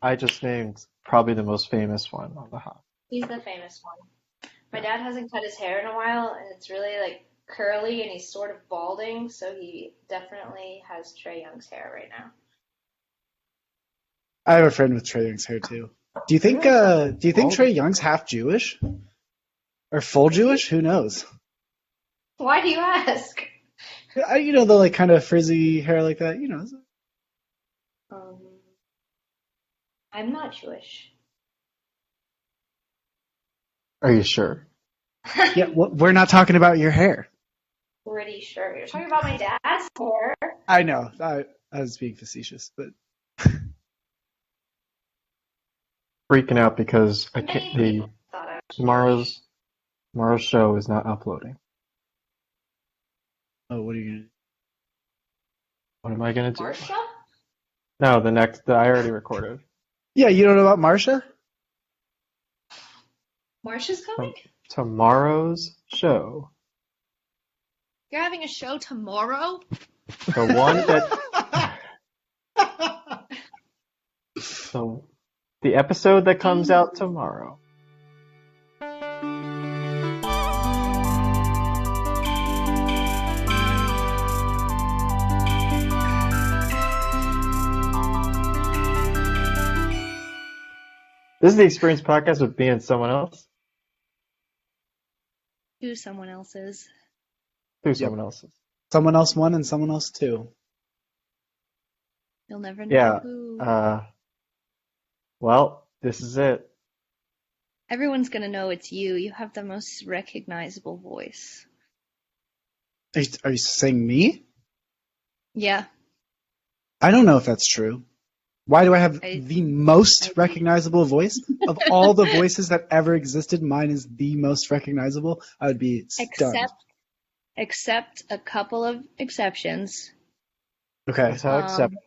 I just named probably the most famous one on the hop. He's the famous one. My dad hasn't cut his hair in a while, and it's really like curly, and he's sort of balding, so he definitely has Trey Young's hair right now. I have a friend with Trey Young's hair too. Do you think Trey Young's half Jewish? Or full Jewish? Who knows? Why do you ask? You know, the like kind of frizzy hair like that, you know. Um, I'm not Jewish. Are you sure? Yeah, we're not talking about your hair. Pretty sure. You're talking about my dad's hair. I know. I was being facetious, but Freaking out because I Many can't. The people thought I was tomorrow's show is not uploading. oh, what are you gonna do? What am I gonna do? Marsha? No, the next. I already recorded. Yeah, you don't know about Marsha? Marsha's coming? Tomorrow's show. You're having a show tomorrow? The one that. So, the episode that comes out tomorrow. This is the Experience Podcast with me and someone else. Who someone else's? Who's someone else's? Someone else one and someone else two. You'll never know Yeah. who. Well, this is it. Everyone's gonna know it's you. You have the most recognizable voice. Are you saying me? Yeah. I don't know if that's true. Why do I have I- the most recognizable voice? Of all the voices that ever existed, mine is the most recognizable. I would be stunned. Except a couple of exceptions. Okay, That's how acceptable.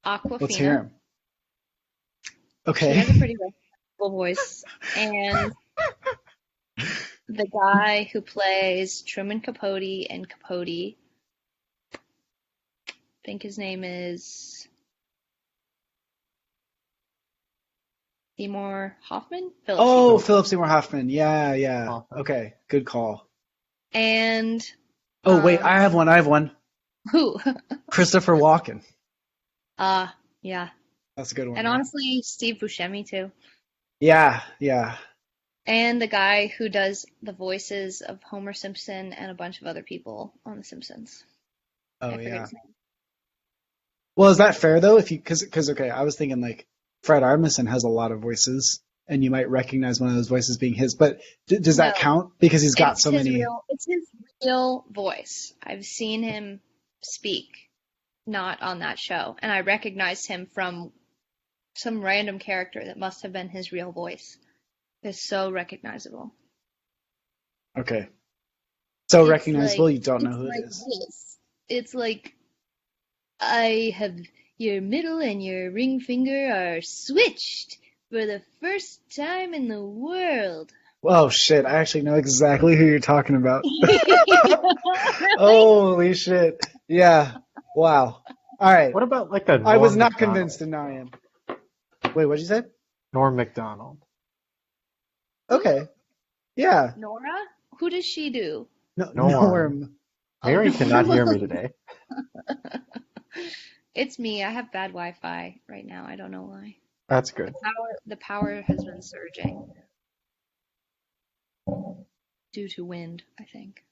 Aquafina. let's hear him. She Okay. has a pretty recognizable voice. And the guy who plays Truman Capote and Capote, I think his name is Seymour Hoffman? Philip Oh, Seymour. Philip Seymour Hoffman. Yeah. Hoffman. Okay, good call. And Oh, wait, I have one. who? Christopher Walken. Yeah. That's a good one. And right? honestly, Steve Buscemi too. Yeah. And the guy who does the voices of Homer Simpson and a bunch of other people on The Simpsons. I Oh, forget yeah. his name. Well, is that fair though? Because okay, I was thinking like Fred Armisen has a lot of voices, and you might recognize one of those voices being his. But does that No. count? Because he's got It's so his many. It's his real voice. I've seen him speak, not on that show, and I recognized him from some random character that must have been his real voice. It's so recognizable. Okay. So It's recognizable, like- you don't know it's who like it is. this. It's like, I have your middle and your ring finger are switched for the first time in the world. Oh shit! I actually know exactly who you're talking about. Holy shit! Yeah. Wow. All right. What about like a Norm I was not Macdonald? convinced, and now I am. Wait, what'd you say? Norm Macdonald. Okay. Yeah. Nora? Who does she do? Norm. Norm. Mary cannot hear me today. It's me. I have bad Wi-Fi right now. I don't know why. That's good. The power has been surging due to wind, I think.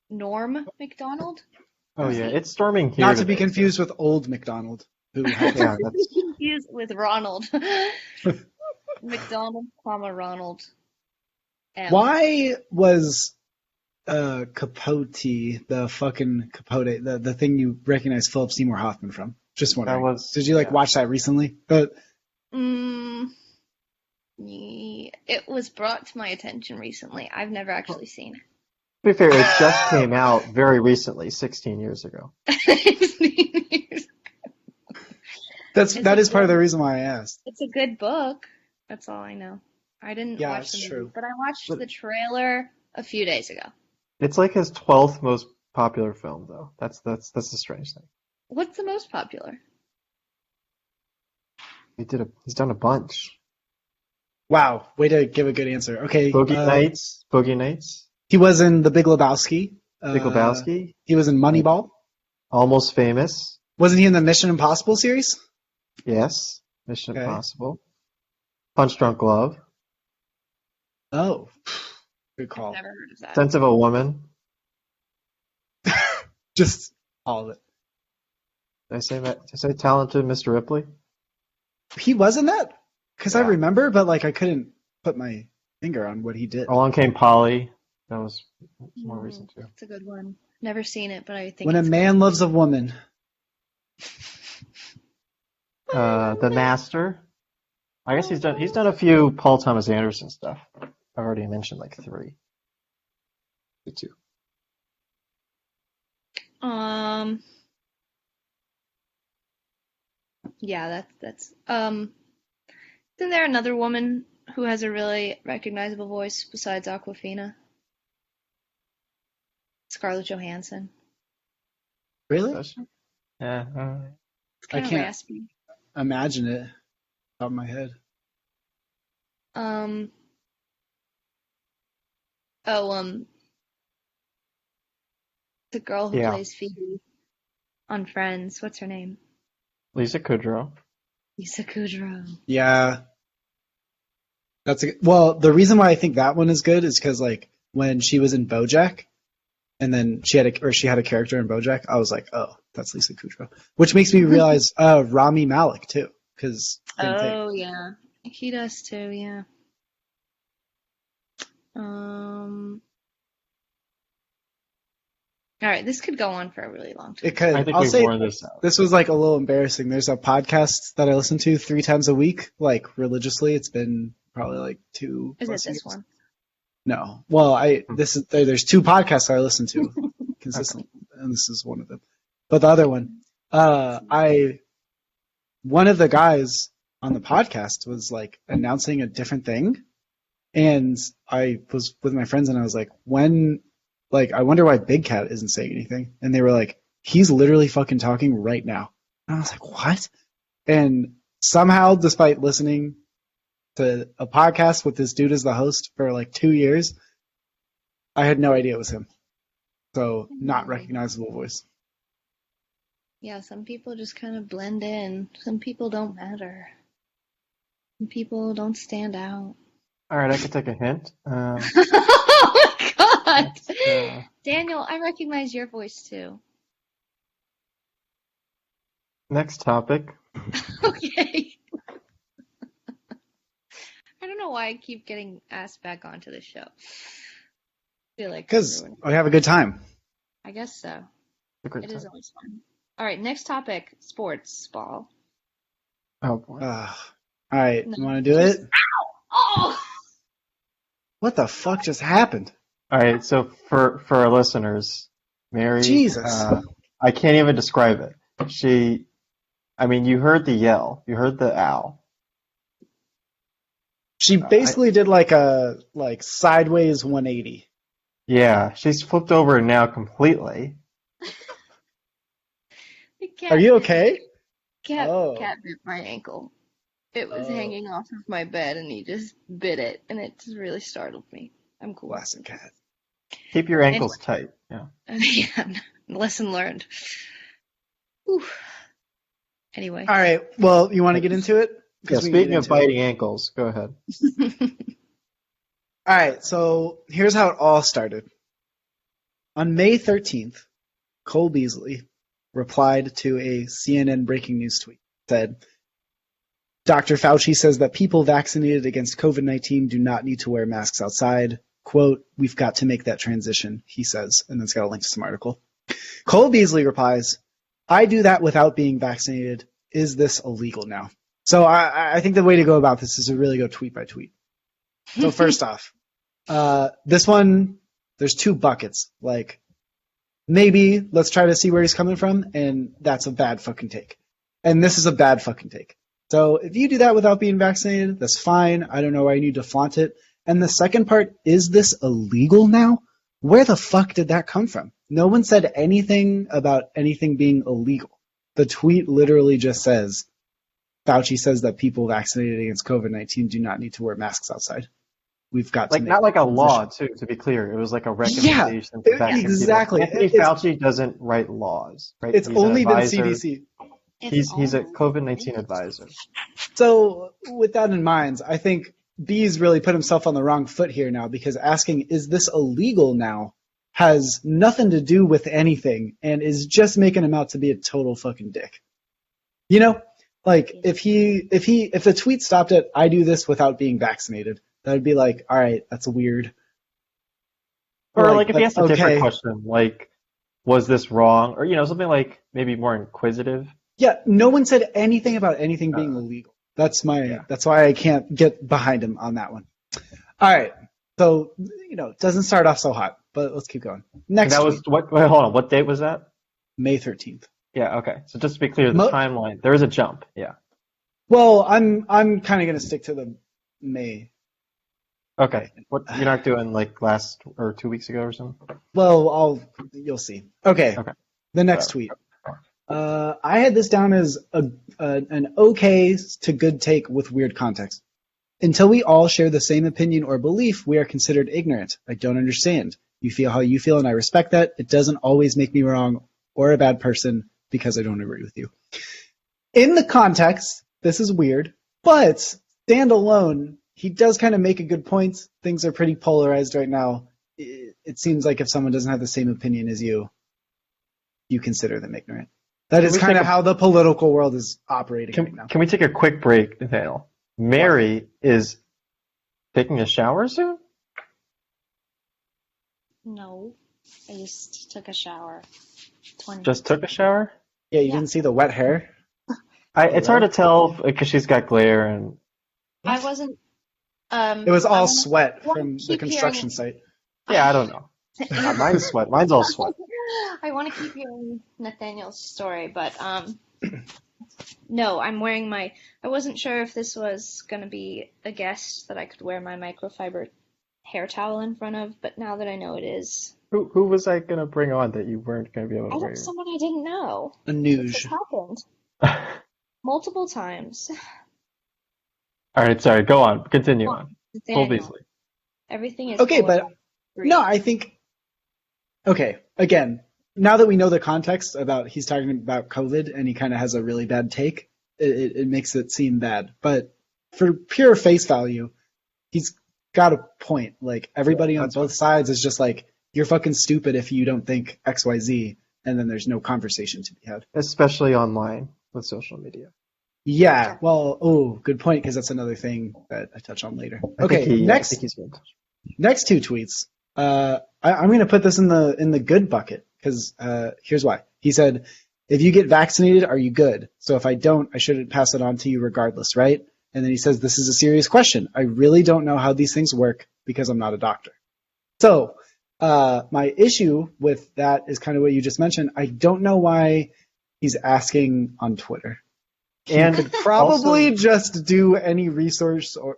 Norm McDonald? Oh yeah, it's storming here. Not to be today, confused with old McDonald, who had Yeah, that's Confused with Ronald. McDonald, Ronald. M. Why was Capote, the fucking Capote, the thing you recognize Philip Seymour Hoffman from? Just wondering. Did you yeah. watch that recently? But It was brought to my attention recently. I've never actually seen it. to be fair, it just came out very recently, 16 years ago. that is part of the reason why I asked. It's a good book. That's all I know. I didn't Yeah, watch it's the movie, true. but I watched the trailer a few days ago. It's like his 12th most popular film, though. That's the strange thing. What's the most popular? He's done a bunch. Wow, way to give a good answer. Okay, Boogie Nights. he was in The Big Lebowski. Big Lebowski. He was in Moneyball. Almost Famous. Wasn't he in the Mission Impossible series? Yes. Mission Okay. Impossible. Punch Drunk Love. Oh, good call. Never heard of that. Sense of a Woman. Just all of it. Did I say that? Did I say Talented Mr. Ripley? He was in that? Because I Yeah. remember, but like I couldn't put my finger on what he did. Along Came Polly. That was more recent too. That's a good one. Never seen it, but I think When a it's man loves a woman. The Master. I guess he's done a few Paul Thomas Anderson stuff. I've already mentioned like 3. 2. good. Yeah, that's isn't there another woman who has a really recognizable voice besides Aquafina? Scarlett Johansson. Really? Does she? Yeah. It's kind I of can't- raspy. Imagine it. Top of my head. The girl who Yeah. plays Phoebe on Friends. What's her name? Lisa Kudrow. Lisa Kudrow. Yeah. Well, the reason why I think that one is good is because like when she was in BoJack, and then she had a character in BoJack, I was like, oh, that's Lisa Kudrow, which makes me realize Rami Malek too, because same thing. Oh yeah, he does too. Yeah. All right, this could go on for a really long time. It could. I think I'll we've say worn this out. this was like a little embarrassing. There's a podcast that I listen to 3 times a week, like religiously. It's been probably like 2. Is it plus this years. one? No. Well, there's 2 podcasts I listen to consistently, and this is one of them. But the other one, one of the guys on the podcast was like announcing a different thing, and I was with my friends, and I was like, I wonder why Big Cat isn't saying anything, and they were like, he's literally fucking talking right now, and I was like, what? And somehow, despite listening to a podcast with this dude as the host for like 2 years, I had no idea it was him. So, not recognizable voice. Yeah, some people just kind of blend in. Some people don't matter. Some people don't stand out. All right, I could take a hint. Oh my god! uh, Daniel, I recognize your voice too. Next topic. Okay. I don't know why I keep getting asked back onto the show. I feel like Because I have a good time. I guess so. A great It is time. always fun. All right, next topic: sports ball. Oh boy. All right, No, you want to do it? Oh! What the fuck just happened? All right, so for our listeners, Mary, Jesus. I can't even describe it. You heard the yell, you heard the owl. She basically did like a sideways 180. Yeah, she's flipped over now completely. The cat Are you okay? Cat Oh. bit my ankle. It was Oh. hanging off of my bed, and he just bit it, and it just really startled me. I'm cool. Classic cat. Keep your ankles tight. Yeah. Yeah, lesson learned. Whew. Anyway. All right. Well, you want to get into it? Yeah. 'Cause we can Speaking get of into it. biting ankles, go ahead. All right. So here's how it all started. On May 13th, Cole Beasley replied to a CNN breaking news tweet. Said, Dr. Fauci says that people vaccinated against COVID-19 do not need to wear masks outside. Quote, we've got to make that transition, he says. And then it's got a link to some article. Cole Beasley replies, I do that without being vaccinated. Is this illegal now? So I think the way to go about this is to really go tweet by tweet. So first off, this one, there's 2 buckets. Like, maybe let's try to see where he's coming from, and that's a bad fucking take. And this is a bad fucking take. So if you do that without being vaccinated, that's fine. I don't know why you need to flaunt it. And the second part, is this illegal now? Where the fuck did that come from? No one said anything about anything being illegal. The tweet literally just says, Fauci says that people vaccinated against COVID-19 do not need to wear masks outside. We've got to Like make not like a law transition. too, to be clear. It was like a Yeah, recommendation to vaccinate exactly. people. Anthony Fauci doesn't write laws, right? It's He's an only been advisor. CDC. He's a COVID-19 advisor. So with that in mind, I think B's really put himself on the wrong foot here now, because asking, is this illegal now, has nothing to do with anything and is just making him out to be a total fucking dick. You know? Like, if the tweet stopped at, I do this without being vaccinated, that would be like, all right, that's weird. Or like if he asked a different okay. question, like, was this wrong? Or, something like maybe more inquisitive. Yeah, no one said anything about anything being illegal. That's why I can't get behind him on that one. All right. So, it doesn't start off so hot, but let's keep going. Next That was tweet, wait, hold on. What date was that? May 13th. Yeah, okay. So just to be clear, the timeline, there is a jump. Yeah. Well, I'm kind of going to stick to the May. Okay. You're not doing like last or 2 weeks ago or something? Well, you'll see. Okay. The next tweet. I had this down as an okay to good take with weird context. Until we all share the same opinion or belief, we are considered ignorant. I don't understand. You feel how you feel, and I respect that. It doesn't always make me wrong or a bad person because I don't agree with you. In the context, this is weird, but standalone, he does kind of make a good point. Things are pretty polarized right now. It seems like if someone doesn't have the same opinion as you, you consider them ignorant. That is kind of how the political world is operating right now. Can we take a quick break, Nathaniel? Mary is taking a shower soon? No, I just took a shower. Just took a shower? Yeah, you didn't see the wet hair? It's hard to tell because she's got glare and... I wasn't... it was all sweat from the construction site. Yeah, I don't know. Mine's sweat. Mine's all sweat. I want to keep hearing Nathaniel's story, but no, I'm wearing my... I wasn't sure if this was going to be a guest that I could wear my microfiber hair towel in front of, but now that I know it is... Who was I going to bring on that you weren't going to be able to wear? Someone I didn't know. A news. This happened. Multiple times. All right, sorry. Go on. Continue on. Cole Beasley. Everything is... Okay, but... No, I think... Okay, again, now that we know the context about he's talking about COVID and he kind of has a really bad take, it makes it seem bad. But for pure face value, he's got a point. Like, everybody on both sides is just like, you're fucking stupid if you don't think XYZ, and then there's no conversation to be had. Especially online with social media. Yeah, well, good point, because that's another thing that I touch on later. Okay, next two tweets. I'm going to put this in the good bucket, because here's why. He said, if you get vaccinated, are you good? So if I don't, I shouldn't pass it on to you regardless, right? And then he says, this is a serious question. I really don't know how these things work because I'm not a doctor. So my issue with that is kind of what you just mentioned. I don't know why he's asking on Twitter. And could probably just do any research or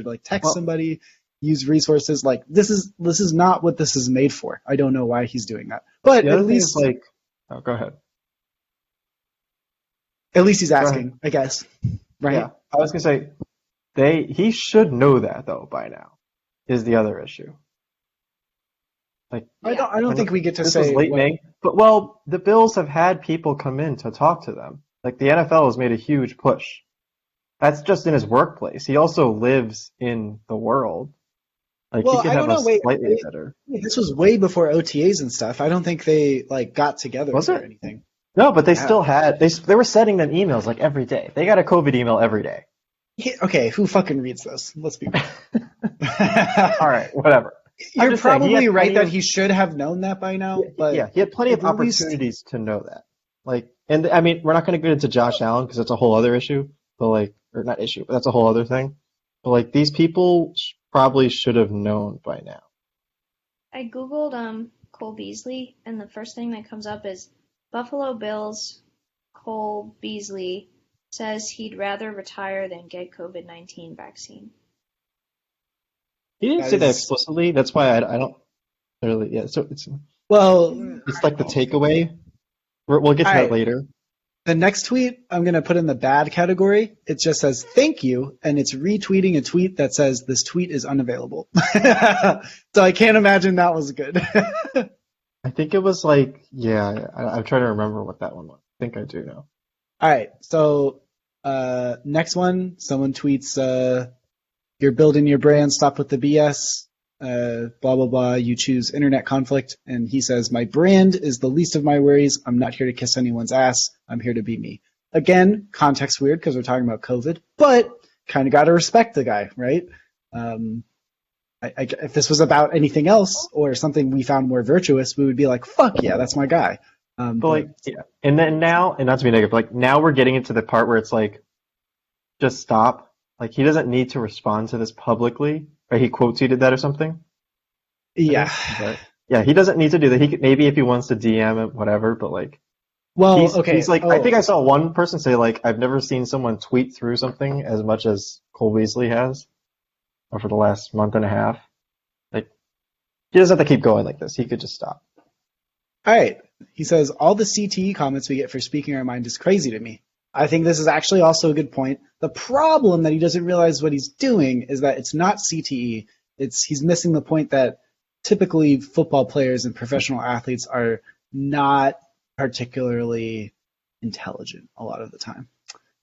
like text somebody, use resources. Like this is not what this is made for. I don't know why he's doing that. But at least go ahead. At least he's asking, I guess. Right? Yeah. I was gonna say he should know that though by now. Is the other issue. Like I don't think we get to this say was late May. But the Bills have had people come in to talk to them. Like the NFL has made a huge push. That's just in his workplace. He also lives in the world. Like he could have a slightly better. This was way before OTAs and stuff. I don't think they got together or anything. No, but they still had they were sending them emails like every day. They got a COVID email every day. Okay, who fucking reads this? Let's be real. All right, whatever. You're probably right that he should have known that by now. But he had plenty of opportunities to know that. And I mean, we're not going to get into Josh Allen because that's a whole other issue. But or not issue, but that's a whole other thing. But these people probably should have known by now. I googled Cole Beasley, and the first thing that comes up is Buffalo Bills Cole Beasley says he'd rather retire than get COVID-19 vaccine. He didn't say that explicitly. That's why I don't really. Yeah, so it's it's like the takeaway. We'll get to that later. The next tweet I'm going to put in the bad category. It just says thank you, and it's retweeting a tweet that says this tweet is unavailable. So I can't imagine that was good. I think it was like, yeah, I'm trying to remember what that one was. I think I do know. All right, so next one, someone tweets, you're building your brand, stop with the BS, blah, blah, blah, you choose internet conflict, and he says, my brand is the least of my worries. I'm not here to kiss anyone's ass. I'm here to be me. Again, context weird because we're talking about COVID, but kind of got to respect the guy, right? If this was about anything else or something we found more virtuous, we would be like, fuck yeah, that's my guy. But like, yeah. And then now, and not to be negative, but like now we're getting into the part where it's like, just stop. Like he doesn't need to respond to this publicly, right? He quote tweeted that or something. Yeah. But, yeah, he doesn't need to do that. He could, maybe if he wants to DM it, whatever, but like, well, he's like, I think I saw one person say like, I've never seen someone tweet through something as much as Cole Beasley has over the last month and a half. Like, he doesn't have to keep going like this. He could just stop. All right. He says, all the CTE comments we get for speaking our mind is crazy to me. I think this is actually also a good point. The problem that he doesn't realize what he's doing is that it's not CTE. He's missing the point that typically football players and professional athletes are not particularly intelligent a lot of the time.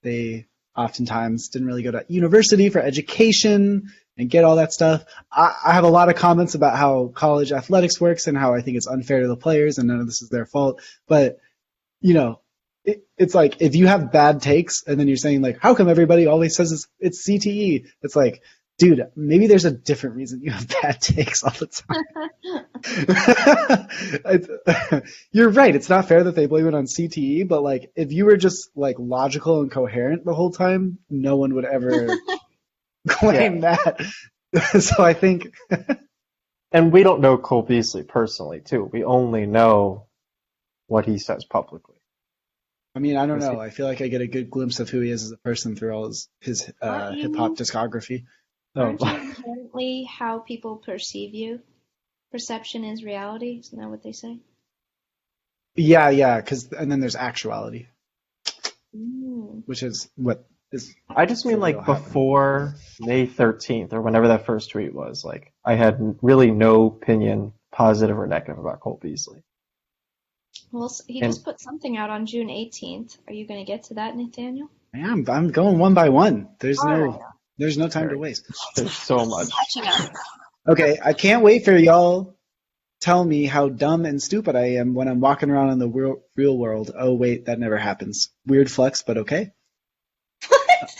They oftentimes didn't really go to university for education and get all that stuff. I have a lot of comments about how college athletics works and how I think it's unfair to the players and none of this is their fault. But, you know, it's like if you have bad takes and then you're saying like, how come everybody always says it's CTE? It's like, dude, maybe there's a different reason you have bad takes all the time. You're right. It's not fair that they blame it on CTE, but like if you were just like logical and coherent the whole time, no one would ever claim that. So I think. And we don't know Cole Beasley personally, too. We only know what he says publicly. I mean, I don't know. I feel like I get a good glimpse of who he is as a person through all his hip hop discography. Aren't you inherently how people perceive you? Perception is reality. Isn't that what they say? Yeah. And then there's actuality, which is what is. I just mean like before May 13th or whenever that first tweet was. Like I had really no opinion, positive or negative, about Cole Beasley. Well, he just put something out on June 18th. Are you going to get to that, Nathaniel? Yeah, I'm going one by one. There's no time to waste. There's so much. Okay, I can't wait for y'all tell me how dumb and stupid I am when I'm walking around in the real world. Oh wait, that never happens. Weird flex, but okay. What?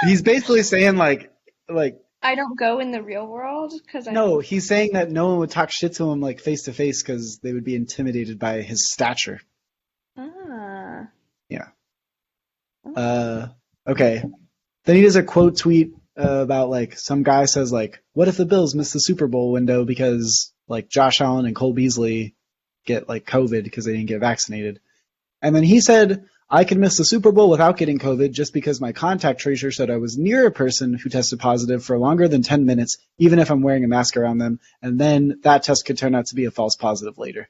He's basically saying like I don't go in the real world because No, he's saying that no one would talk shit to him like face to face because they would be intimidated by his stature. Ah. Yeah. Okay. Then he does a quote tweet about like some guy says like, what if the Bills miss the Super Bowl window because like Josh Allen and Cole Beasley get like COVID because they didn't get vaccinated? And then he said, I can miss the Super Bowl without getting COVID just because my contact tracer said I was near a person who tested positive for longer than 10 minutes, even if I'm wearing a mask around them, and then that test could turn out to be a false positive later.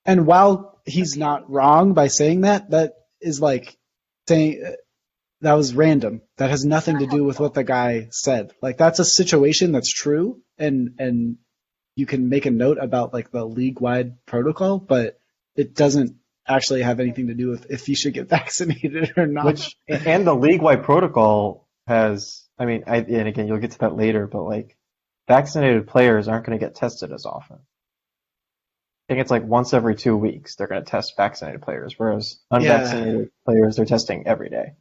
And while he's not wrong by saying that, that is like saying that was random. That has nothing to do with what the guy said. Like that's a situation that's true, and you can make a note about like the league-wide protocol, but it doesn't actually have anything to do with if you should get vaccinated or not. And the league-wide protocol has, I mean, and again, you'll get to that later, but like vaccinated players aren't going to get tested as often. I think it's like once every 2 weeks they're going to test vaccinated players, whereas unvaccinated players they're testing every day.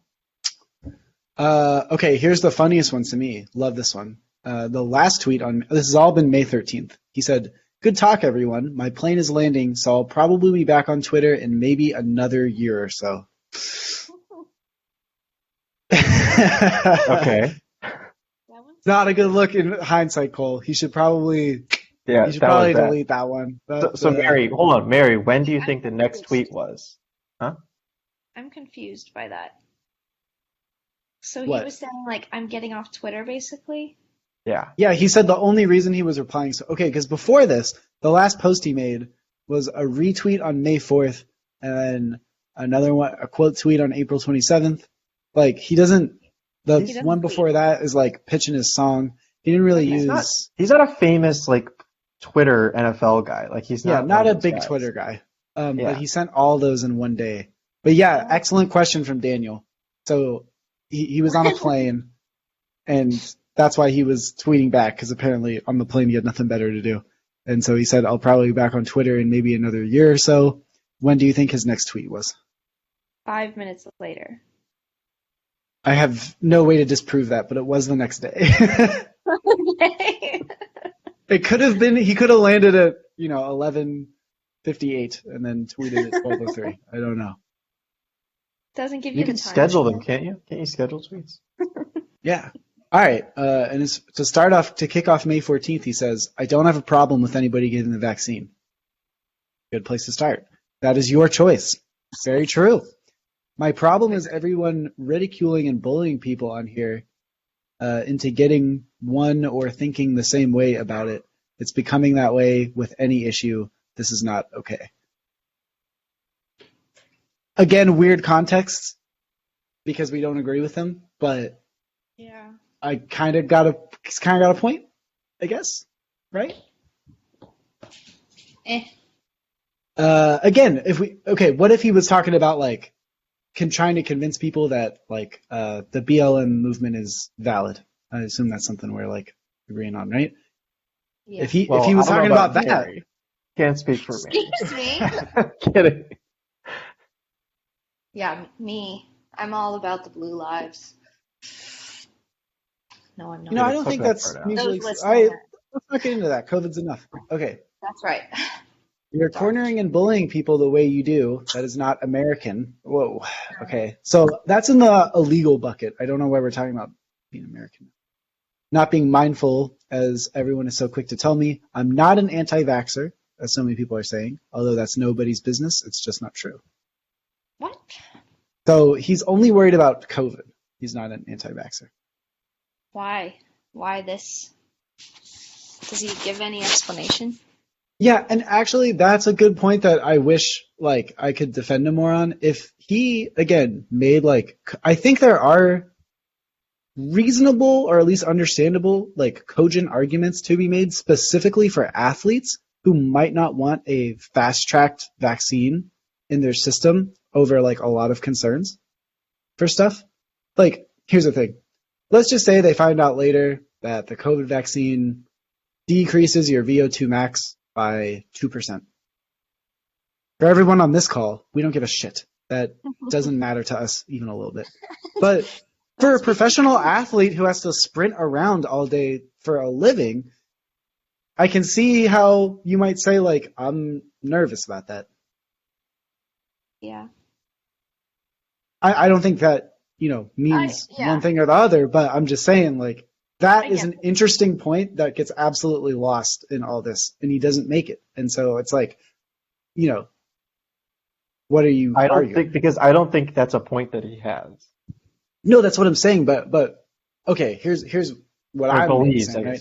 Okay, here's the funniest one to me. Love this one. The last tweet this has all been May 13th. He said, good talk, everyone. My plane is landing, so I'll probably be back on Twitter in maybe another year or so. Okay. It's not a good look in hindsight, Cole. He should probably delete that one. But, so Mary, hold on. Mary, when do you think the next tweet was? Huh? I'm confused by that. So What? He was saying like, I'm getting off Twitter, basically? Yeah. Yeah, he said the only reason he was replying because before this, the last post he made was a retweet on May 4th and Another one, a quote tweet on April 27th. Like, he doesn't, the He doesn't one tweet. before that is like pitching his song. He didn't really He's use, not a famous like Twitter NFL guy. Like he's yeah, not not one a of those big guys. Twitter guy. Yeah. But he sent all those in one day. But yeah, excellent question from Daniel. So he was on a plane, and that's why he was tweeting back, because apparently on the plane he had nothing better to do. And so he said, I'll probably be back on Twitter in maybe another year or so. When do you think his next tweet was? 5 minutes later. I have no way to disprove that, but it was the next day. Okay. It could have been, he could have landed at, 11:58 and then tweeted at 12:03. I don't know. Doesn't give you You the can time. schedule them, can't you? Can't you schedule tweets? Yeah. All right. And it's, to kick off May 14th, he says, I don't have a problem with anybody getting the vaccine. Good place to start. That is your choice. Very true. My problem is everyone ridiculing and bullying people on here into getting one or thinking the same way about it. It's becoming that way with any issue. This is not okay. Again, weird context because we don't agree with him, but Yeah. I kind of got a point, I guess, right? Again, what if he was talking about like trying to convince people that like the BLM movement is valid? I assume that's something we're like agreeing on, right? Yeah. If he Well, was I don't talking know about that, Gary. Can't speak for me. Excuse me. Kidding. Yeah, me. I'm all about the blue lives. No, I'm not. I don't Cut think that that's part out. usually. Those listening. Let's not get into that. COVID's enough. Okay. That's right. You're cornering and bullying people the way you do. That is not American. Whoa. Okay. So that's in the illegal bucket. I don't know why we're talking about being American. Not being mindful, as everyone is so quick to tell me. I'm not an anti-vaxxer, as so many people are saying, although that's nobody's business. It's just not true. What? So he's only worried about COVID. He's not an anti-vaxxer. Why? Why this? Does he give any explanation? Yeah, and actually that's a good point that I wish like I could defend him more on. If he again made I think there are reasonable or at least understandable like cogent arguments to be made specifically for athletes who might not want a fast-tracked vaccine in their system over like a lot of concerns for stuff. Like here's the thing. Let's just say they find out later that the COVID vaccine decreases your VO2 max by 2%. For everyone on this call, we don't give a shit. That doesn't matter to us even a little bit. But for a professional athlete who has to sprint around all day for a living, I can see how you might say, like, I'm nervous about that. Yeah. I don't think that, means one thing or the other, but I'm just saying, like, that is an interesting point that gets absolutely lost in all this, and he doesn't make it. And so it's like, what are you arguing? I don't think that's a point that he has. No, that's what I'm saying, but okay, here's what I'm saying, right?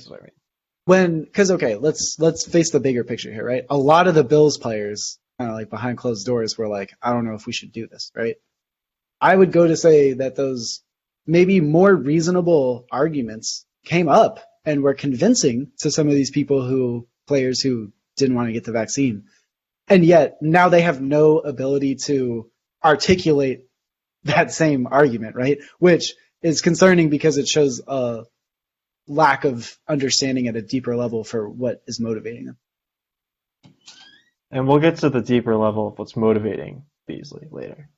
Let's face the bigger picture here, right? A lot of the Bills players, kind of like behind closed doors, were like, I don't know if we should do this, right? I would go to say that those maybe more reasonable arguments came up and were convincing to some of these players who didn't want to get the vaccine. And yet now they have no ability to articulate that same argument, right? Which is concerning because it shows a lack of understanding at a deeper level for what is motivating them. And we'll get to the deeper level of what's motivating Beasley later.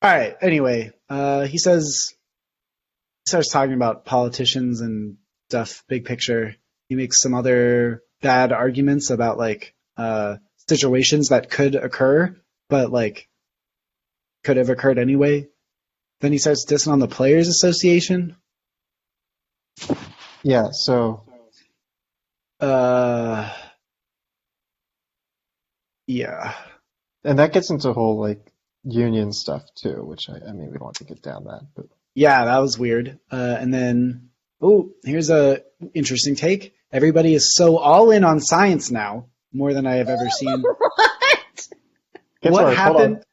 All right. Anyway, he starts talking about politicians and stuff, big picture. He makes some other bad arguments about like situations that could occur, but like could have occurred anyway. Then he starts dissing on the Players Association. Yeah. So. Yeah. And that gets into whole like union stuff too, which I mean we don't want to get down that, but yeah, that was weird. And then here's a interesting take. Everybody is so all in on science now, more than I have ever seen. What? What happened?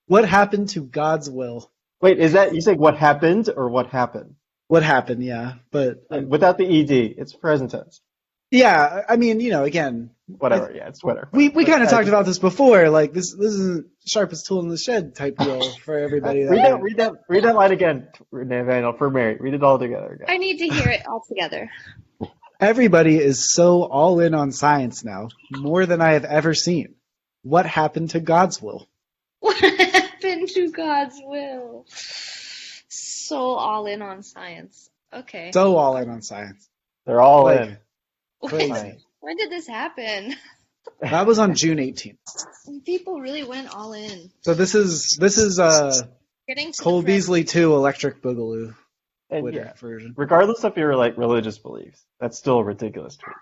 What happened to God's will? Wait, is that you saying what happened or what happened? What happened? Yeah, but Without the ed, it's present tense. yeah, I mean, again, Whatever. Yeah, it's whatever. we But kind of I talked just- about this before. Like this isn't sharpest tool in the shed type deal for everybody. Read that line again, Nathaniel, for Mary. Read it all together again. I need to hear it all together. Everybody is so all in on science now, more than I have ever seen. What happened to God's will? What happened to God's will? So all in on science. Okay. So all in on science. They're all Like, in. Crazy. When did this happen? That was on June 18th. People really went all in. So this is Getting to Cole the present. Beasley 2 Electric Boogaloo And Twitter yeah, version. regardless of your like religious beliefs, that's still a ridiculous tweet.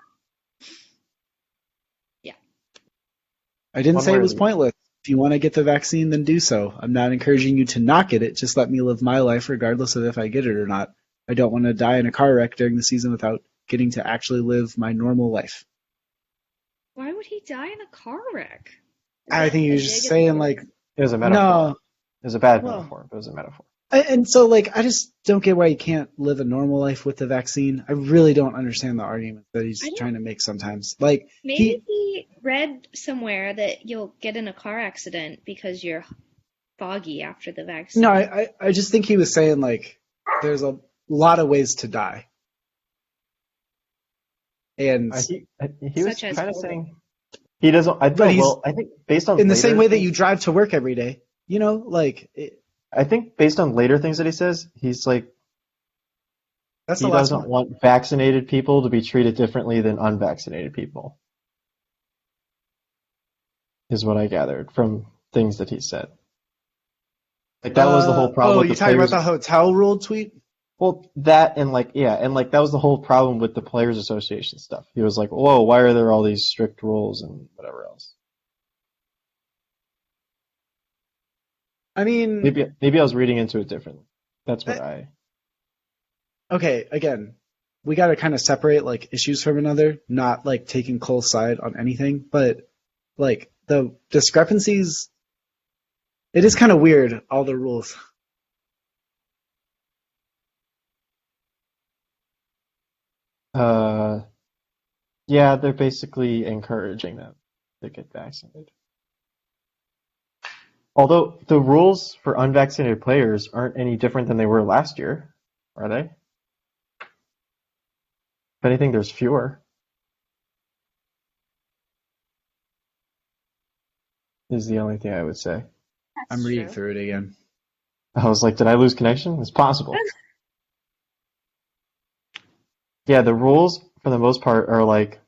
I didn't One say way it or was the pointless. If you want to get the vaccine, then do so. I'm not encouraging you to not get it. Just let me live my life regardless of if I get it or not. I don't want to die in a car wreck during the season without getting to actually live my normal life. Why would he die in a car wreck? I think he was just saying like, It was a metaphor. no. It was a bad Well- metaphor. It was a metaphor. And so like, I just don't get why you can't live a normal life with the vaccine. I really don't understand the argument that he's I don't- trying to make sometimes. Like, Maybe he read somewhere that you'll get in a car accident because you're foggy after the vaccine. no, I just think he was saying like, there's a lot of ways to die. And He was Such as kind of COVID. saying he doesn't. I But he's- think based on in the later same way that things- you drive to work every day, like, I think based on later things that he says, he's like that's he the last doesn't one. want vaccinated people to be treated differently than unvaccinated people. Is what I gathered from things that he said. Like that was the whole problem. Oh, with you the talking about players. the hotel rule tweet? Well, that and like that was the whole problem with the Players Association stuff. He was like, "Whoa, why are there all these strict rules and whatever else?" I mean, Maybe I was reading into it differently. That's what okay, again, we got to kind of separate like issues from another, not like taking Cole's side on anything, but like the discrepancies, it is kind of weird, all the rules. Yeah, they're basically encouraging them to get vaccinated. Although the rules for unvaccinated players aren't any different than they were last year, are they? If anything, there's fewer. Is the only thing I would say. That's I'm reading true. through it again. I was like, did I lose connection? It's possible. Yeah, the rules for the most part are like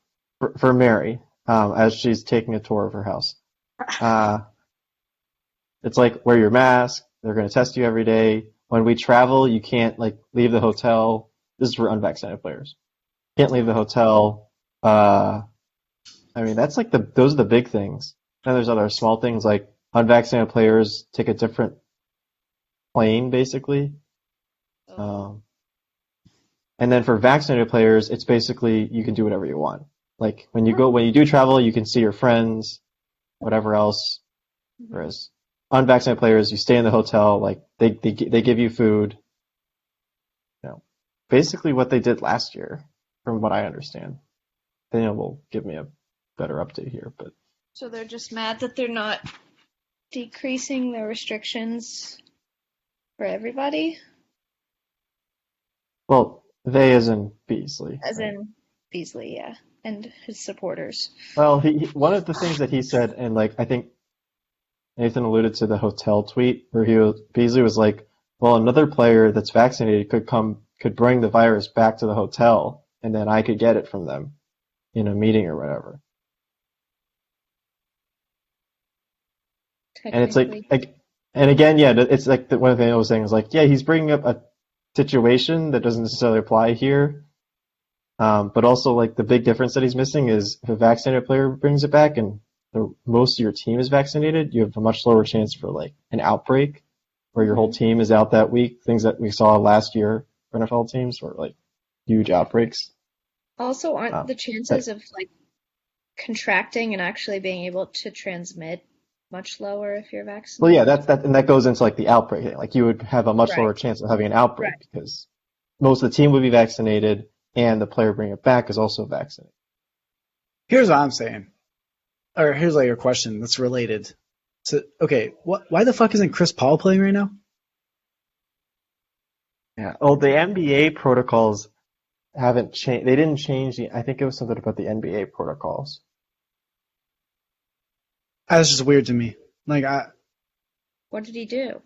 for Mary, as she's taking a tour of her house. It's like wear your mask. They're going to test you every day. When we travel, you can't like leave the hotel. This is for unvaccinated players. Can't leave the hotel. I mean, that's like those are the big things. Then there's other small things like unvaccinated players take a different plane, basically. And then for vaccinated players, it's basically you can do whatever you want. Like when you do travel, you can see your friends, whatever else. Whereas unvaccinated players, you stay in the hotel, like they give you food. You know, basically what they did last year, from what I understand. Daniel will give me a better update here, but So they're just mad that they're not decreasing the restrictions for everybody? well, they as in Beasley. As right? in Beasley, yeah. And his supporters. Well, one of the things that he said, and like I think Nathan alluded to the hotel tweet where Beasley was like, well, another player that's vaccinated could bring the virus back to the hotel, and then I could get it from them in a meeting or whatever. And it's like, and again, yeah, it's like one of the things I was saying is like, yeah, he's bringing up a situation that doesn't necessarily apply here. But also like the big difference that he's missing is if a vaccinated player brings it back and most of your team is vaccinated, you have a much lower chance for like an outbreak where your whole team is out that week. Things that we saw last year for NFL teams were like huge outbreaks. Also, aren't the chances of like contracting and actually being able to transmit much lower if you're Well, vaccinated. yeah, and that goes into like the outbreak thing. Like you would have a much Right. lower chance of having an outbreak Right. because most of the team would be vaccinated and the player bringing it back is also vaccinated. Here's what I'm saying. Or here's like a question that's related. So, okay, why the fuck isn't Chris Paul playing right now? Yeah. Oh, the NBA protocols haven't changed. They didn't change I think it was something about the NBA protocols. That's just weird to me. Like, What did he do?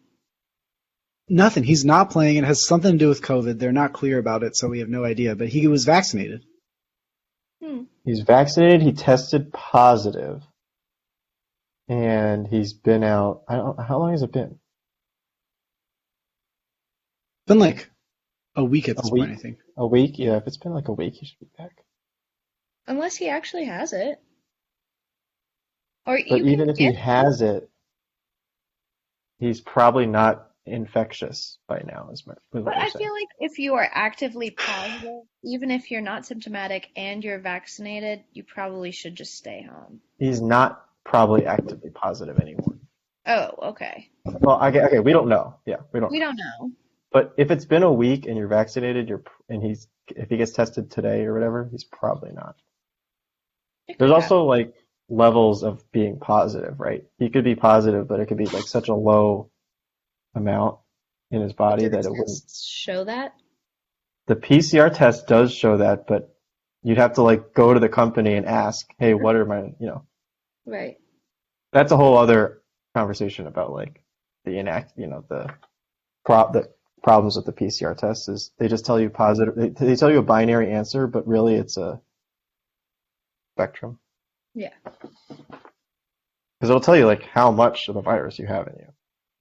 nothing. He's not playing. It has something to do with COVID. They're not clear about it, so we have no idea. But he was vaccinated. He's vaccinated. He tested positive, and he's been out. How long has it been? It's been like a week at A this week? point, I think. A week? Yeah, if it's been like a week, he should be back. Unless he actually has it. Or But you even can if he get has it, he's probably not infectious by now, is what But we're I saying. feel like if you are actively positive, even if you're not symptomatic and you're vaccinated, you probably should just stay home. He's not probably actively positive anymore. Oh, okay. Well, okay, we don't know. Yeah, we don't We know. don't know. But if it's been a week and you're vaccinated, if he gets tested today or whatever, he's probably not. It There's could also like levels of being positive, right? He could be positive, but it could be like such a low amount in his happen. body Do that the it wouldn't. tests show that? The PCR test does show that, but you'd have to like go to the company and ask, hey, what are my, Right. that's a whole other conversation about like the problems with the PCR test is they just tell you positive, they tell you a binary answer, but really it's a spectrum. Yeah. Because it'll tell you like how much of the virus you have in you.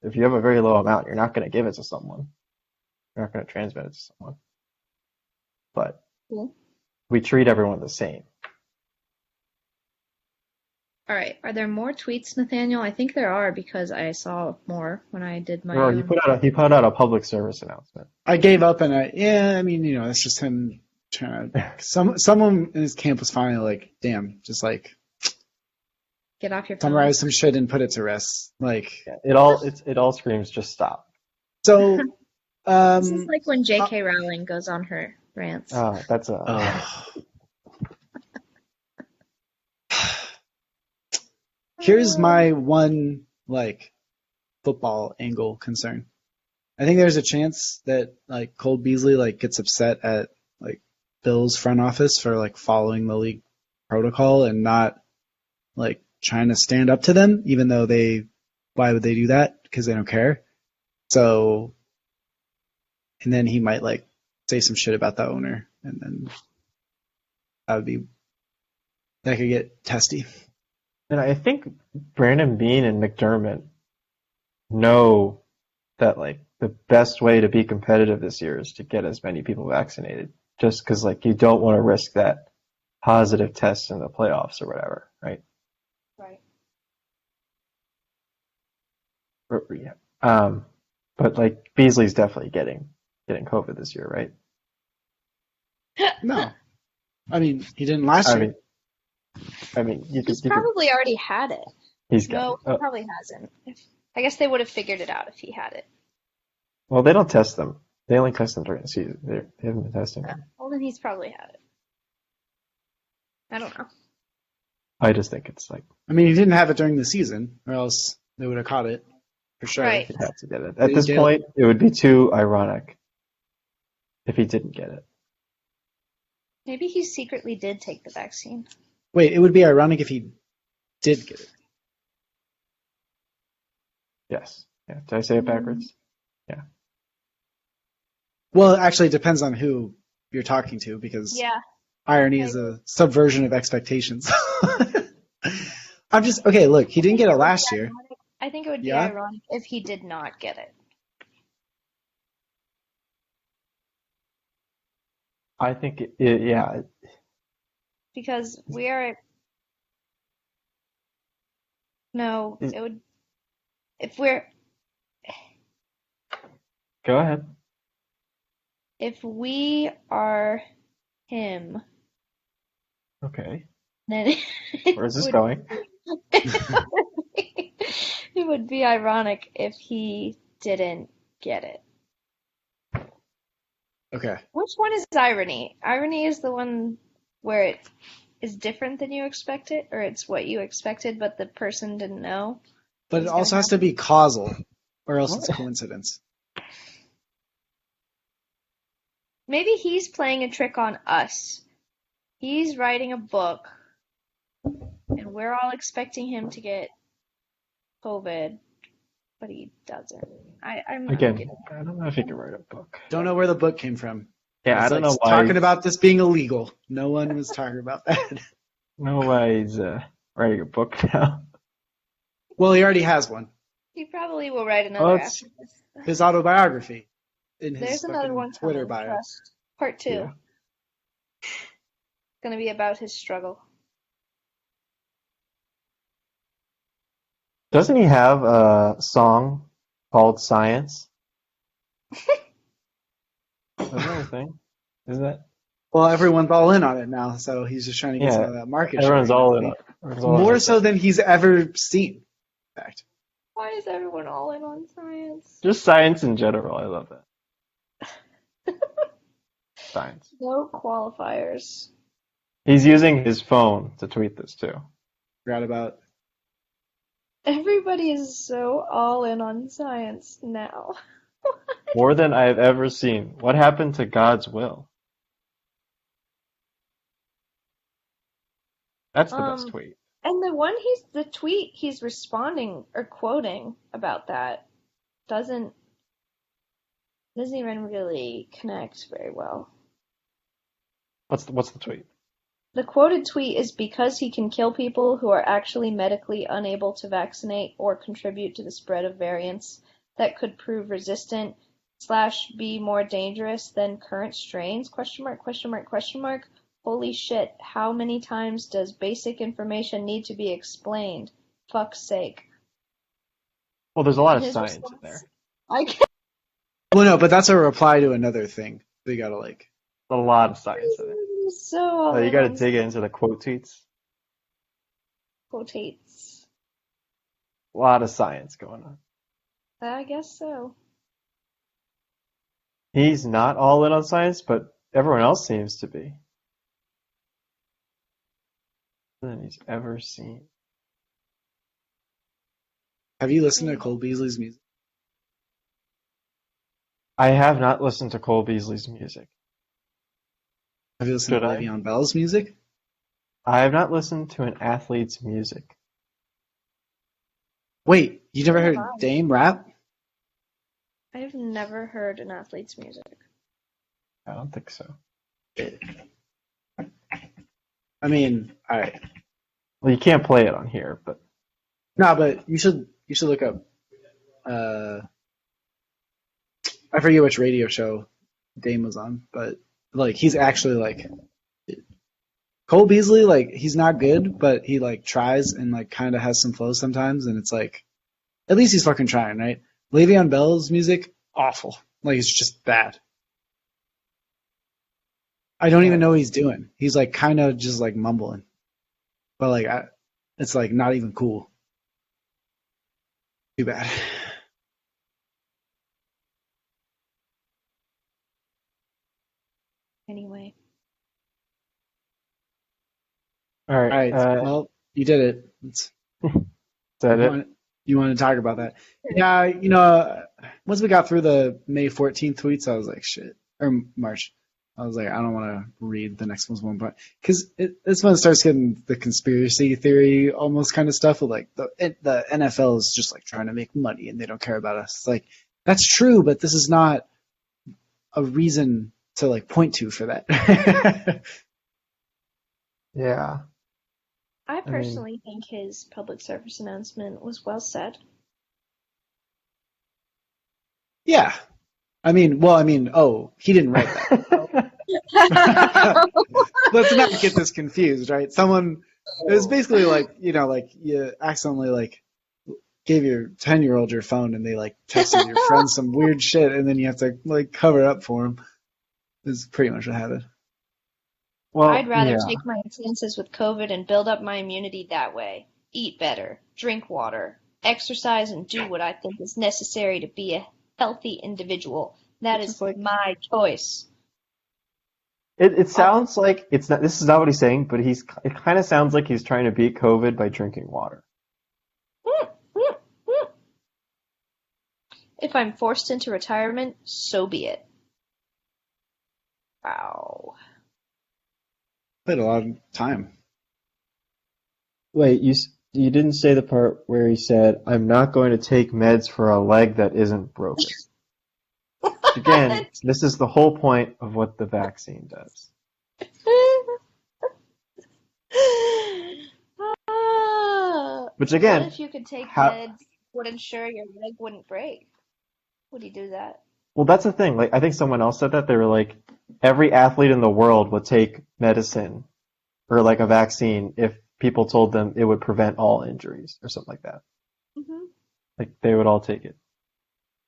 If you have a very low amount, you're not going to give it to someone. You're not going to transmit it to someone. But Cool. we treat everyone the same. All right. Are there more tweets, Nathaniel? I think there are because I saw more when I did my Or he put out a public service announcement. I gave up and it's just him trying to. Someone in his camp was finally like, damn, just like Get off your phone. summarize some shit and put it to rest. Like, Yeah, it all screams just stop. so. This is like when J.K. Rowling goes on her rants. That's Here's my one like football angle concern. I think there's a chance that like Cole Beasley like gets upset at like Bill's front office for like following the league protocol and not like trying to stand up to them, even though why would they do that? Because they don't care. So, and then he might like say some shit about the owner, and then that could get testy. And I think Brandon Beane and McDermott know that like the best way to be competitive this year is to get as many people vaccinated. Just because like you don't want to risk that positive test in the playoffs or whatever, right? Right. Yeah. But like Beasley's definitely getting COVID this year, right? No, I mean he didn't last year. I mean, He's probably already had it. He's got No, he probably hasn't. I guess they would have figured it out if he had it. Well, they don't test them. They only test them during the season. They haven't been testing them. Well, then he's probably had it. I don't know. I just think it's like I mean, he didn't have it during the season, or else they would have caught it for sure. Right. he had to get it. At this point, it would be too ironic if he didn't get it. Maybe he secretly did take the vaccine. Wait, it would be ironic if he did get it. Yes. Yeah. Did I say it backwards? Yeah. Well, actually, it depends on who you're talking to, because irony is a subversion of expectations. I'm just okay. Look, he didn't get it last year. I think it would be ironic if he did not get it. I think yeah. Because we are. No, it would. If we're. Go ahead. If we are him. Okay. Then where's this going? It would be ironic if he didn't get it. Okay. Which one is irony? Irony is the one where it is different than you expected, or it's what you expected, but the person didn't know. But it was also gonna has to be causal, or else it's What? coincidence. Maybe he's playing a trick on us. He's writing a book, and we're all expecting him to get COVID, but he doesn't. I'm Again, getting- I don't know if he can write a book. Don't know where the book came from. Yeah, I It's don't like know why. talking about this being illegal. No one was talking about that. know why he's writing a book now. Well, he already has one. He probably will write another Well, it's- after this. His autobiography in his There's another fucking one Twitter coming. bio. Trust. Part 2. Yeah. It's gonna be about his struggle. Doesn't he have a song called Science? Isn't that a thing? Isn't that? Well, everyone's all in on it now, so he's just trying to get Yeah, some of that market Everyone's share. all in on it. Everyone's all in on More it. so than he's ever seen. In fact, Why is everyone all in on science? Just science in general. I love that. Science. No qualifiers. He's using his phone to tweet this too. forgot about. Everybody is so all in on science now. More than I have ever seen. What happened to God's will? That's the best tweet. And the tweet he's responding or quoting about that doesn't even really connect very well. What's the tweet? The quoted tweet is because he can kill people who are actually medically unable to vaccinate or contribute to the spread of variants that could prove resistant / be more dangerous than current strains? ? Holy shit, how many times does basic information need to be explained? Fuck's sake. Well, there's a lot of His science in response- there. I can't. Well, no, but that's a reply to another thing. They gotta like. A lot of science in there. So all Oh, you in gotta on dig into the quote tweets. quotates. A lot of science going on. I guess so. He's not all in on science, but everyone else seems to be. More than he's ever seen. Have you listened to Cole Beasley's music? I have not listened to Cole Beasley's music. Have you listened Should to I? Le'Veon Bell's music? I have not listened to an athlete's music. Wait, you never heard Wow. Dame rap? I've never heard an athlete's music. I don't think so. I mean, all right. Well, you can't play it on here, but No, but you should look up. I forget which radio show Dame was on, but like he's actually like Cole Beasley. Like he's not good, but he like tries and like kind of has some flow sometimes, and it's like at least he's fucking trying, right? Le'Veon Bell's music awful. Like it's just bad. I don't even know what he's doing. He's like kind of just like mumbling, but like it's like not even cool. Too bad. Anyway. all right. All right. Well, you did it. Is that it? You want to talk about that? Yeah. Once we got through the May 14th tweets, I was like, shit. Or March. I was like, I don't want to read the next one's one, but because this one starts getting the conspiracy theory almost kind of stuff with like the NFL is just like trying to make money and they don't care about us. It's like that's true, but this is not a reason to like point to for that. Yeah. I personally think his public service announcement was well said. Yeah. I mean, he didn't write that. Let's not get this confused, right? It was basically like, like you accidentally like gave your 10-year-old your phone and they like texted your friend some weird shit and then you have to like cover it up for them. Is pretty much what happened. Well, I'd rather yeah. take my chances with COVID and build up my immunity that way. Eat better, drink water, exercise and do what I think is necessary to be a healthy individual. That is my choice. It sounds like it's not. This is not what he's saying, but it kind of sounds like he's trying to beat COVID by drinking water. If I'm forced into retirement, so be it. Wow. Played a lot of time. Wait, you didn't say the part where he said, "I'm not going to take meds for a leg that isn't broken." Again, this is the whole point of what the vaccine does. Which again, what if you could take meds would ensure your leg wouldn't break? Would you do that? Well, that's the thing. Like, I think someone else said that. They were like, every athlete in the world would take medicine or like a vaccine if people told them it would prevent all injuries or something like that. Mm-hmm. Like, they would all take it.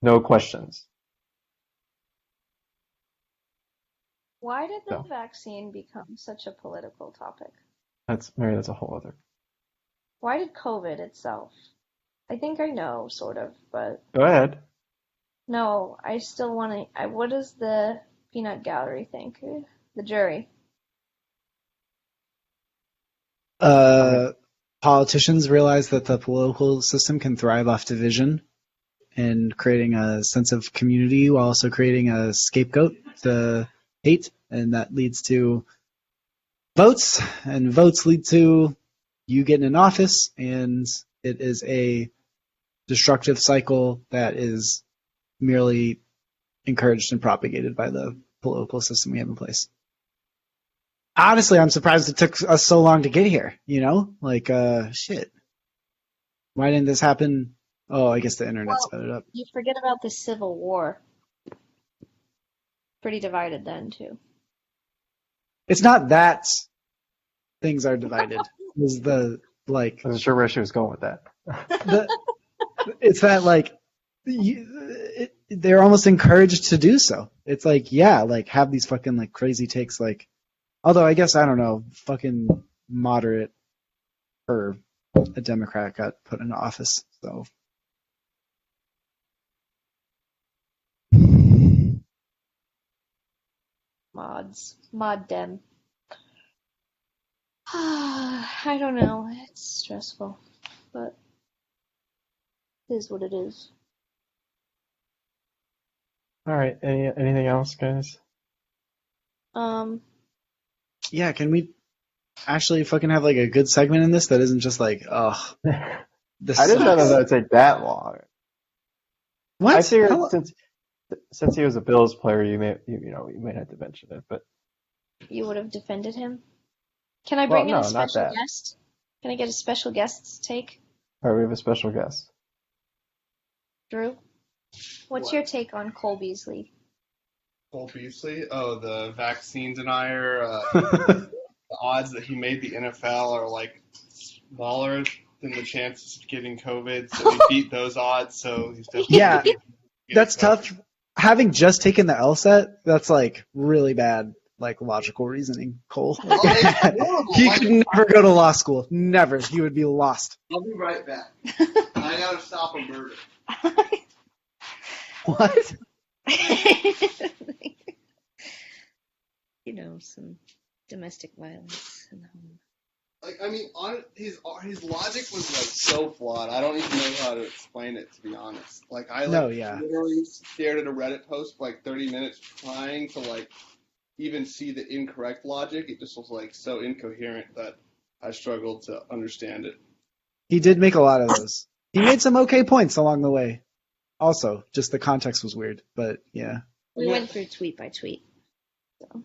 No questions. Why did the vaccine become such a political topic? That's a whole other. Why did COVID itself? I think I know, sort of, but... Go ahead. No, I still want to... What does the peanut gallery think? The jury. Politicians realize that the political system can thrive off division and creating a sense of community while also creating a scapegoat to hate, and that leads to votes, and votes lead to you getting in office, and it is a destructive cycle that is merely encouraged and propagated by the political system we have in place. Honestly, I'm surprised it took us so long to get here, you know? Like, shit. Why didn't this happen? Oh, I guess the internet sped it up. You forget about the Civil War. Pretty divided then, too. It's not that things are divided. It's the, like... I wasn't sure where she was going with that. It's that, like, they're almost encouraged to do so. It's like, yeah, like, have these fucking, like, crazy takes, like... Although, I guess, I don't know, fucking moderate or a Democrat got put into office, so... Mods. Mod dem. I don't know. It's stressful, but it is what it is. All right. Anything else, guys? Yeah, can we actually fucking have like a good segment in this that isn't just like, oh, this I didn't know sucks. that would take that long. What? I figured since he was a Bills player, you might have to mention it, but You would have defended him? Can I bring in a not special that. guest? Can I get a special guest's take? All right, we have a special guest. Drew? What's your take on Cole Beasley? Cole Beasley? Oh, the vaccine denier. The odds that he made the NFL are like smaller than the chances of getting COVID, so he beat those odds. So he's definitely Yeah, that's tough. Having just taken the LSAT, that's like really bad, like logical reasoning, Cole. He could never go to law school. Never. He would be lost. I'll be right back. I gotta stop a murder. What? You know, some domestic violence in the home. Like, I mean, his logic was like so flawed. I don't even know how to explain it, to be honest. Like, I literally stared at a Reddit post for like 30 minutes trying to like even see the incorrect logic. It just was like so incoherent that I struggled to understand it. He did make a lot of those. He made some okay points along the way. Also, just the context was weird, but yeah. We went through tweet by tweet, so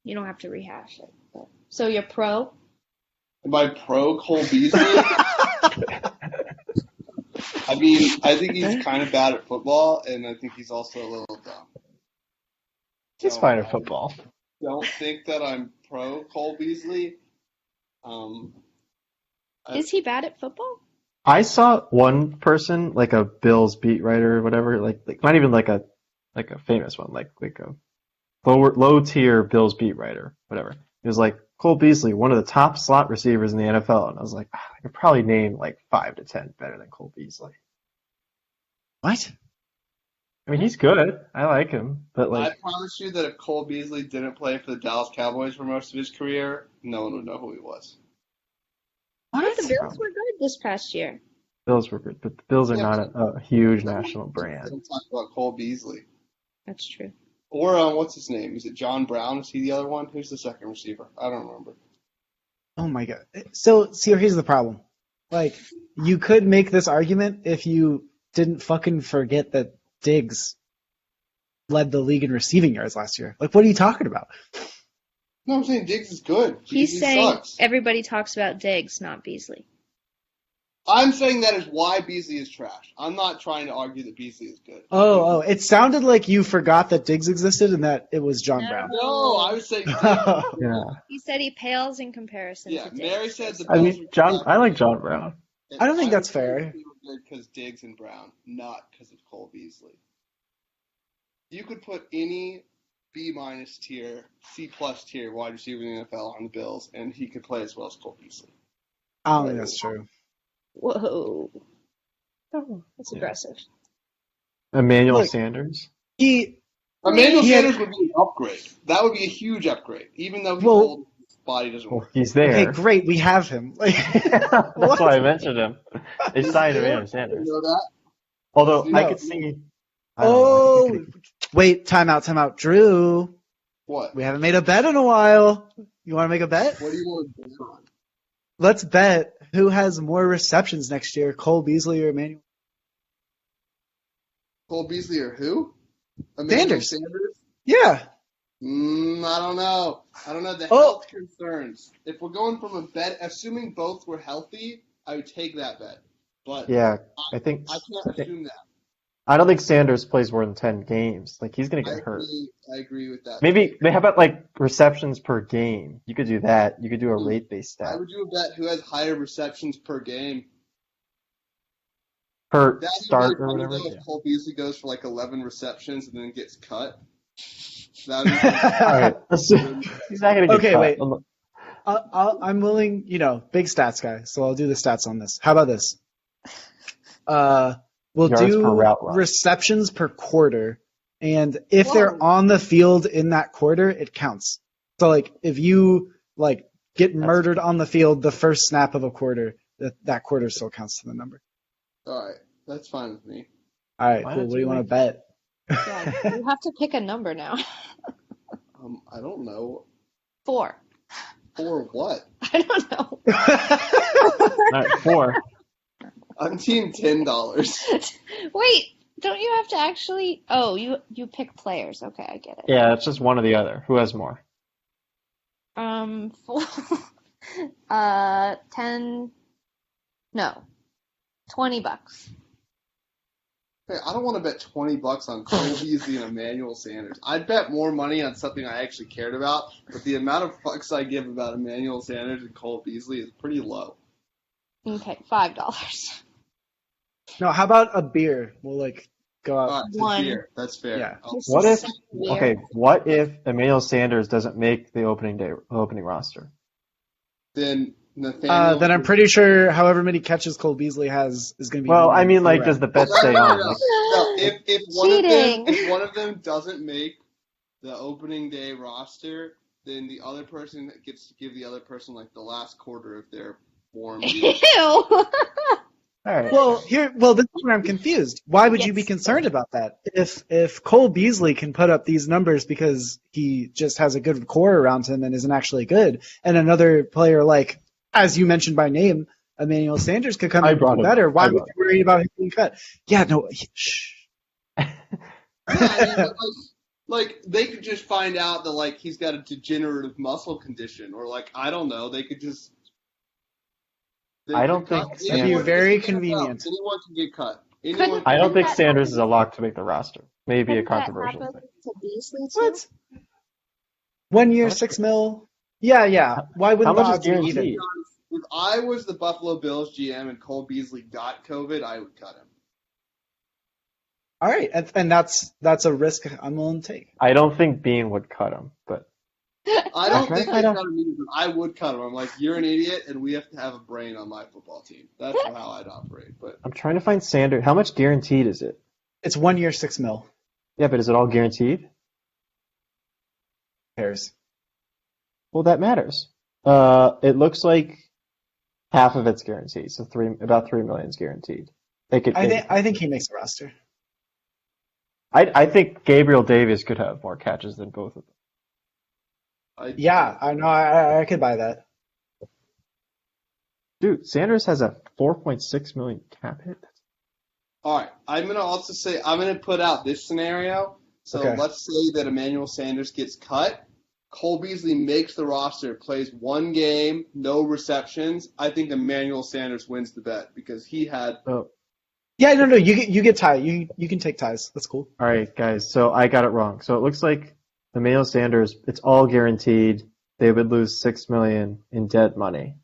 you don't have to rehash it. But. So you're pro? Am I pro Cole Beasley? I mean, I think he's kind of bad at football, and I think he's also a little dumb. He's fine at football. I don't think that I'm pro Cole Beasley. Is he bad at football? I saw one person, like a Bills beat writer or whatever, like not even like a famous one, like a low tier Bills beat writer, whatever. It was like, Cole Beasley, one of the top slot receivers in the NFL. And I was like, I could probably name like 5 to 10 better than Cole Beasley. What? I mean, he's good. I like him. But like, I promise you that if Cole Beasley didn't play for the Dallas Cowboys for most of his career, no one would know who he was. What? The Bills were good this past year. Bills were good, but the Bills are not a huge national brand. Don't talk about Cole Beasley. That's true. Or what's his name? Is it John Brown? Is he the other one? Who's the second receiver? I don't remember. Oh my god. So, see, here's the problem. Like, you could make this argument if you didn't fucking forget that Diggs led the league in receiving yards last year. Like, what are you talking about? No, I'm saying Diggs is good. He's He saying sucks. everybody talks about Diggs, not Beasley. I'm saying that is why Beasley is trash. I'm not trying to argue that Beasley is good. Oh, it sounded like you forgot that Diggs existed and that it was John Brown. No, I was saying Diggs. Yeah. He said he pales in comparison Yeah, to Diggs. Mary said the I Bills mean, were I like John Brown. I don't think that's fair. Because Diggs and Brown, not because of Cole Beasley. You could put any B- tier, C+ tier wide receiver in the NFL on the Bills, and he could play as well as Cole Beasley. I don't think that's true. Whoa. That's aggressive. Emmanuel Look, Sanders. Emmanuel He had- Sanders would be an upgrade. That would be a huge upgrade, even though his body doesn't Well, work. he's there. Okay, great, we have him. Like, That's why I mentioned him. They signed Emmanuel You Sanders. know that? Although No. I could see. I don't know, I think it could- wait, time out. Drew, What? we haven't made a bet in a while. You want to make a bet? What do you want to bet on? Let's bet who has more receptions next year, Cole Beasley or Emmanuel. Cole Beasley or who? Emmanuel Sanders? Yeah. I don't know. The Oh. health concerns. If we're going from a bet, assuming both were healthy, I would take that bet. But Yeah, I think. I can't assume that. I don't think Sanders plays more than 10 games. Like, he's going to I get hurt. agree with that. Maybe, how about like receptions per game? You could do that. You could do a rate-based I stat. would do a bet who has higher receptions per game. Per That'd be start really or funny, whatever. though, Yeah. if Cole Beasley goes for like 11 receptions and then gets cut. That'd be Alright. He's not going to get Okay, cut. wait. I'm willing, big stats guy, so I'll do the stats on this. How about this? We'll Yards do per route run. receptions per quarter, and if they're on the field in that quarter, it counts. So, like, if you, get murdered on the field the first snap of a quarter, that quarter still counts to the number. All right. That's fine with me. All right, Why cool. don't What do you you want to make- bet? Yeah, you have to pick a number now. I don't know. 4. For what? I don't know. Alright, 4. I'm team $10. Wait, don't you have to actually? Oh, you pick players. Okay, I get it. Yeah, it's just one or the other. Who has more? 4. 10. No, $20. Hey, I don't want to bet $20 on Cole Beasley and Emmanuel Sanders. I'd bet more money on something I actually cared about, but the amount of fucks I give about Emmanuel Sanders and Cole Beasley is pretty low. Okay, $5. No, how about a beer? We'll, go out. All right, it's a 1. beer. That's fair. Yeah. What if? Weird. Okay, what if Emmanuel Sanders doesn't make the opening roster? Then Nathaniel. Then I'm pretty sure however many catches Cole Beasley has is going to be. Well, I mean, does the bet stay on? Like, No, Cheating. if one of them doesn't make the opening day roster, then the other person gets to give the other person the last quarter of their warm. Ew. all right. Well, this is where I'm confused. Why would you be Yes. concerned about that? If Cole Beasley can put up these numbers because he just has a good core around him and isn't actually good, and another player as you mentioned by name, Emmanuel Sanders could come in and do better, why would you worry about him being cut? Yeah, no, shh. Yeah, I mean, they could just find out that he's got a degenerative muscle condition, or I don't know, they could just. I don't think That'd be very convenient. Anyone can get cut. I don't think Sanders is a lock to make the roster. Maybe a controversial thing. To Beasley too? What? 1 year, $6 million? Yeah. Why wouldn't How the much odds is be guaranteed? even? If I was the Buffalo Bills GM and Cole Beasley got COVID, I would cut him. All right, and that's a risk I'm willing to take. I don't think Bean would cut him, but I don't think they cut him either, but I would cut him. I'm like, you're an idiot, and we have to have a brain on my football team. That's how I'd operate. But I'm trying to find Sanders. How much guaranteed is it? It's 1 year, $6 million. Yeah, but is it all guaranteed? Cares. Well, that matters. It looks like half of it's guaranteed, so about $3 million is guaranteed. I think he makes the roster. I think Gabriel Davis could have more catches than both of them. I know. I could buy that. Dude, Sanders has a $4.6 million cap hit. All right, I'm gonna put out this scenario. So let's say that Emmanuel Sanders gets cut. Cole Beasley makes the roster, plays one game, no receptions. I think Emmanuel Sanders wins the bet because he had. Oh. Yeah, no, you get Ty. You can take Ty's. That's cool. All right, guys. So I got it wrong. So it looks like Emmanuel Sanders, it's all guaranteed. They would lose $6 million in dead money.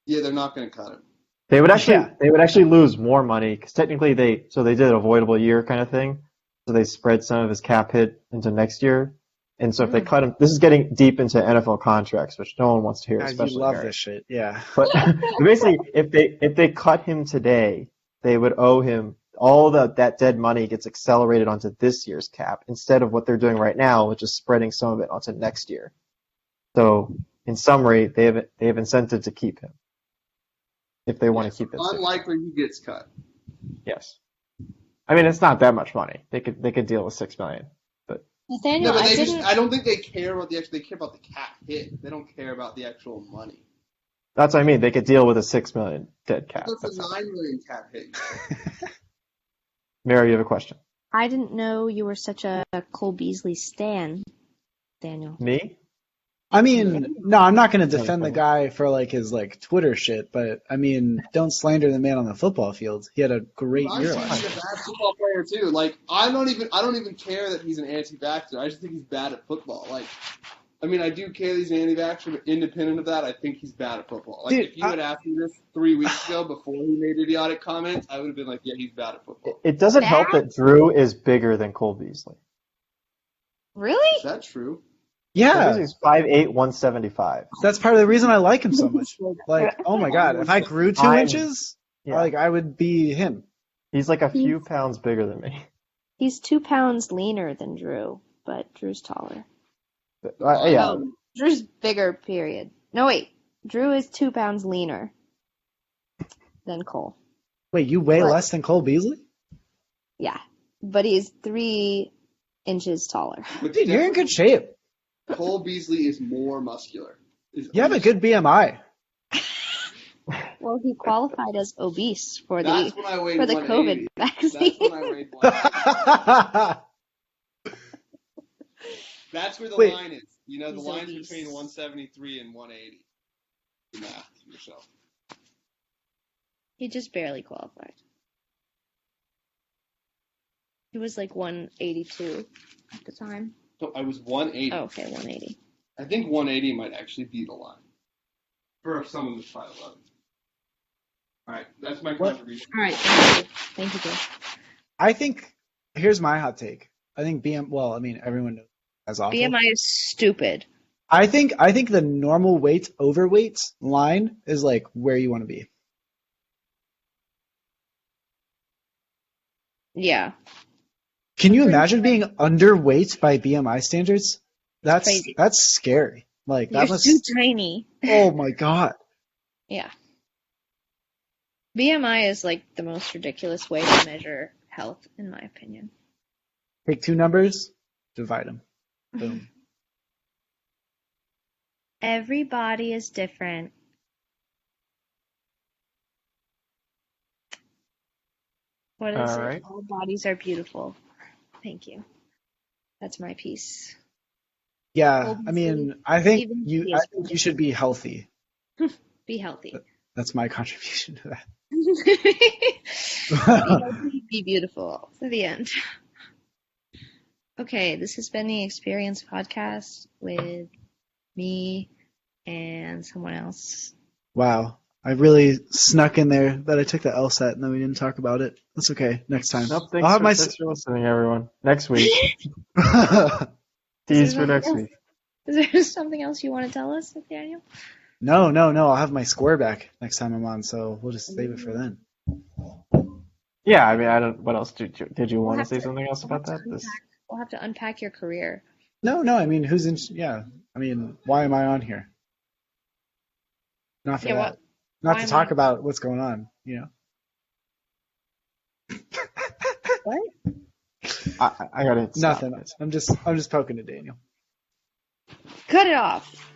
Yeah, they're not going to cut him. They would actually lose more money because technically they did an avoidable year kind of thing. So they spread some of his cap hit into next year. And so if they cut him, this is getting deep into NFL contracts, which no one wants to hear. God, especially you love Mary. this shit, yeah. But basically, if they cut him today, they would owe him all that dead money gets accelerated onto this year's cap instead of what they're doing right now, which is spreading some of it onto next year. So in summary, they have incentive to keep him if they want to keep it. Unlikely he gets cut. Yes. I mean, it's not that much money. They could deal with $6 million. Nathaniel, I don't think they care about they care about the cap hit. They don't care about the actual money. That's what I mean. They could deal with a $6 million dead cap. That's a $9 million cap hit. Mary, you have a question? I didn't know you were such a Cole Beasley stan, Daniel. Me? I mean, no, I'm not going to defend the guy for like his like Twitter shit, but I mean, don't slander the man on the football field. He had a great year last year. He's a bad football player too. Like I don't even care that he's an anti-vaxxer. I just think he's bad at football. Like, I mean, I do care that he's an anti-vaxxer, but independent of that, I think he's bad at football. Like, if you had asked me this 3 weeks ago before he made idiotic comments, I would have been like, yeah, he's bad at football. It doesn't help that Drew is bigger than Cole Beasley. Really? Is that true? Yeah. He's 5'8", 175. That's part of the reason I like him so much. Like, oh my god, if I grew 2 inches, like I would be him. He's like a few pounds bigger than me. He's 2 pounds leaner than Drew, but Drew's taller. Yeah. No, Drew's bigger, period. No, wait. Drew is 2 pounds leaner than Cole. Wait, you weigh less than Cole Beasley? Yeah, but he's 3 inches taller. Dude, you're in good shape. Cole Beasley is more muscular. You have a good BMI. Well, he qualified as obese for the COVID vaccine. That's when I weighed 180. That's where the line is. You know, the line's between 173 and 180. The math yourself. He just barely qualified. He was like 182 at the time. So I was 180. Oh, okay, 180. I think 180 might actually be the line for someone that's 5'11". All right, that's my contribution. All right, thank you, Joe. I think here's my hot take. I think everyone knows that's awful. BMI is stupid. I think the normal weight overweight line is like where you want to be. Yeah. Can you imagine being underweight by BMI standards? That's scary. Like You're too tiny. Oh my god. Yeah. BMI is like the most ridiculous way to measure health, in my opinion. Take 2 numbers, divide them. Boom. Everybody is different. What is it? Right. All bodies are beautiful. Thank you. That's my piece. Yeah, I mean, I think you should be healthy. Be healthy. That's my contribution to that. Be healthy, be beautiful. To the end. Okay, this has been the Experience Podcast with me and someone else. Wow. I really snuck in there that I took the LSAT and then we didn't talk about it. That's okay. Next time. Nope, thanks for listening, everyone. Next week. Tease for next week. Is there something else you want to tell us, Nathaniel? No. I'll have my square back next time I'm on, so we'll just save it for then. Yeah, I mean, I don't. What else did you want to say something else about that? We'll have to unpack your career. No. I mean, who's in? Yeah. I mean, why am I on here? Not for that. Not to talk about what's going on. You know. What? I gotta. Nothing. I'm just poking at Daniel. Cut it off.